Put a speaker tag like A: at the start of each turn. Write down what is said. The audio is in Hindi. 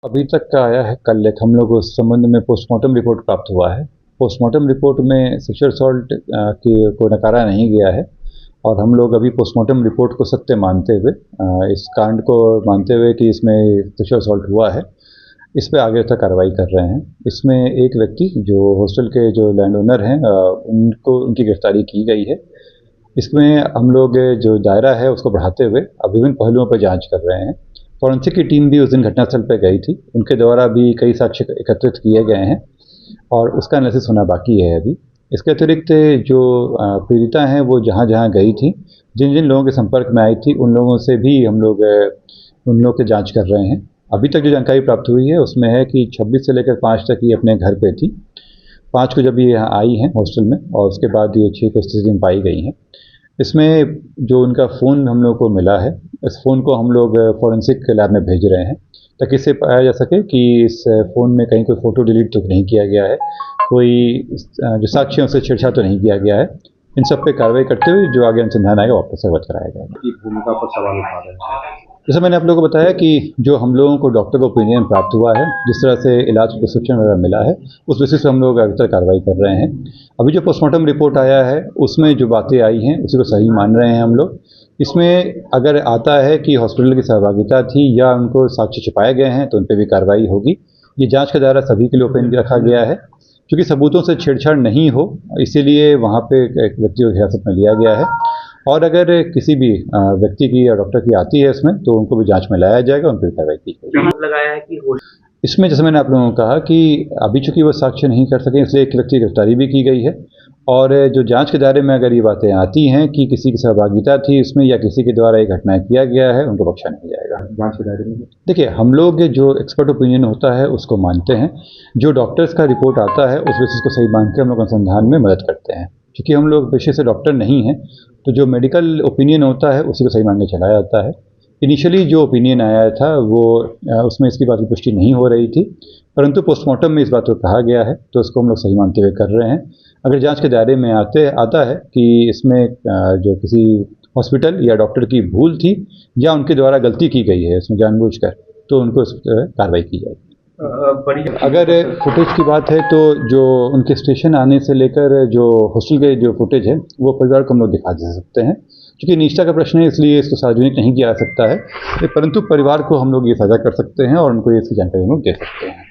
A: अभी तक का आया है। कल एक हम लोग उस संबंध में पोस्टमार्टम रिपोर्ट प्राप्त हुआ है। पोस्टमार्टम रिपोर्ट में सेक्सुअल असॉल्ट की को नकारा नहीं गया है और हम लोग अभी पोस्टमार्टम रिपोर्ट को सत्य मानते हुए इस कांड को मानते हुए कि इसमें सेक्सुअल असॉल्ट हुआ है, इस पे आगे तक कार्रवाई कर रहे हैं। इसमें एक व्यक्ति जो हॉस्टल के जो लैंड ओनर हैं उनकी गिरफ्तारी की गई है। इसमें हम लोग जो दायरा है उसको बढ़ाते हुए अब विभिन्न पहलुओं पर जांच कर रहे हैं। फॉरेंसिक की टीम भी उस दिन घटनास्थल पर गई थी, उनके द्वारा भी कई साक्ष्य एकत्रित किए गए हैं और उसका एनालिसिस होना बाकी है अभी। इसके अतिरिक्त जो पीड़िता हैं वो जहाँ जहाँ गई थी, जिन जिन लोगों के संपर्क में आई थी, उन लोगों से भी हम लोग उन लोगों की जांच कर रहे हैं। अभी तक जो जानकारी प्राप्त हुई है उसमें है कि 26 से लेकर 5 तक ये अपने घर पे थी। 5 को जब ये यहाँ आई हैं हॉस्टल में और उसके बाद ये 6 को स्थिति में पाई गई हैं। इसमें जो उनका फ़ोन हम लोग को मिला है, इस फ़ोन को हम लोग फॉरेंसिक लैब में भेज रहे हैं ताकि इससे पाया जा सके कि इस फ़ोन में कहीं कोई फ़ोटो डिलीट तो नहीं किया गया है, कोई जो साक्ष्य उससे छेड़छाड़ तो नहीं किया गया है। इन सब पे कार्रवाई करते हुए जो आगे अनुसंधान आएगा वापस अवगत कराया जाएगा।
B: की भूमिका पर सवाल उठा रहे हैं।
A: जैसे मैंने आप लोगों को बताया कि जो हम लोगों को डॉक्टर का ओपिनियन प्राप्त हुआ है, जिस तरह से इलाज प्रिस्क्रिप्शन वगैरह मिला है, उस बेसिस पे हम लोग अभी तक कार्रवाई कर रहे हैं। अभी जो पोस्टमार्टम रिपोर्ट आया है उसमें जो बातें आई हैं उसी को सही मान रहे हैं हम लोग। इसमें अगर आता है कि हॉस्पिटल की सहभागिता थी या उनको साक्ष्य छिपाए गए हैं तो उन पर भी कार्रवाई होगी। ये जाँच का दायरा सभी के लिए ओपन रखा गया है। क्योंकि सबूतों से छेड़छाड़ नहीं हो, इसीलिए वहाँ पे एक व्यक्ति को हिरासत में लिया गया है और अगर किसी भी व्यक्ति की या डॉक्टर की आती है इसमें तो उनको भी जांच में लाया जाएगा, उन पर कार्रवाई की जाएगी।
B: लगाया है कि
A: इसमें जैसे मैंने आप लोगों को कहा कि अभी चूंकि वो साक्ष्य नहीं कर सके इसलिए एक व्यक्ति की गिरफ्तारी भी की गई है और जो जांच के दायरे में अगर ये बातें आती हैं कि किसी की सहभागिता थी इसमें या किसी के द्वारा ये घटना किया गया है, उनको बख्शा नहीं जाएगा।
B: जांच के दायरे में
A: देखिए, हम लोग जो एक्सपर्ट ओपिनियन होता है उसको मानते हैं, जो डॉक्टर्स का रिपोर्ट आता है उस बेसिस को सही मान के हम लोग अनुसंधान में मदद करते हैं। क्योंकि हम लोग पेशे से डॉक्टर नहीं हैं तो जो मेडिकल ओपिनियन होता है उसी को सही मान के चलाया जाता है। इनिशियली जो ओपिनियन आया था वो उसमें इसकी बात की पुष्टि नहीं हो रही थी, परंतु पोस्टमार्टम में इस बात को कहा गया है तो उसको हम लोग सही मानते हुए कर रहे हैं। अगर जांच के दायरे में आता है कि इसमें जो किसी हॉस्पिटल या डॉक्टर की भूल थी या उनके द्वारा गलती की गई है इसमें जानबूझकर, तो उनको इस कार्रवाई की जाएगी। अगर फुटेज की बात है तो जो उनके स्टेशन आने से लेकर जो हॉस्टल के जो फुटेज है वो परिवार को हम लोग दिखा दे सकते हैं। क्योंकि निष्ठा का प्रश्न है इसलिए इसको सार्वजनिक नहीं किया जा सकता है, परंतु परिवार को हम लोग ये साझा कर सकते हैं और उनको इसकी जानकारी हम लोग दे सकते हैं।